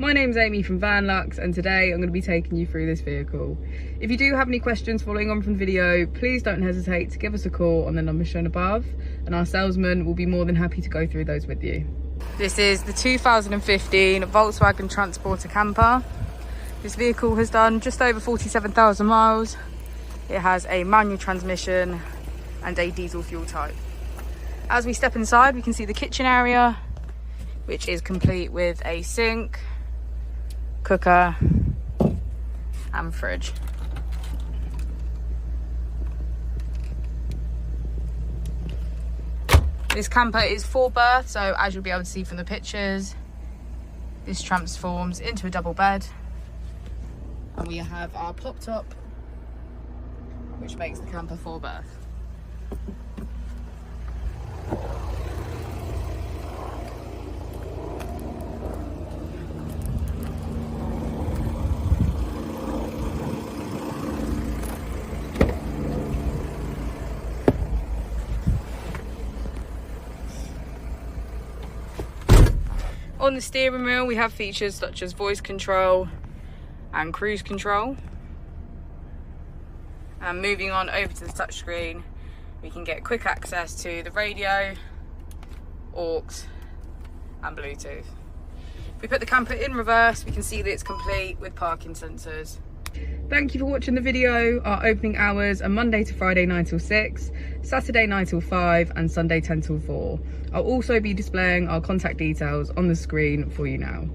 My name's Amy from Vanlux, and today I'm going to be taking you through this vehicle. If you do have any questions following on from the video, please don't hesitate to give us a call on the number shown above, and our salesman will be more than happy to go through those with you. This is the 2015 Volkswagen Transporter camper. This vehicle has done just over 47,000 miles. It has a manual transmission and a diesel fuel type. As we step inside, we can see the kitchen area, which is complete with a sink, cooker and fridge. This camper is 4-berth, so as you'll be able to see from the pictures, this transforms into a double bed, and we have our pop top, which makes the camper 4-berth. On the steering wheel, we have features such as voice control and cruise control. And moving on over to the touchscreen, we can get quick access to the radio, aux and Bluetooth. If we put the camper in reverse, we can see that it's complete with parking sensors. Thank you for watching the video. Our opening hours are Monday to Friday 9 till 6, Saturday 9 till 5 and Sunday 10 till 4. I'll also be displaying our contact details on the screen for you now.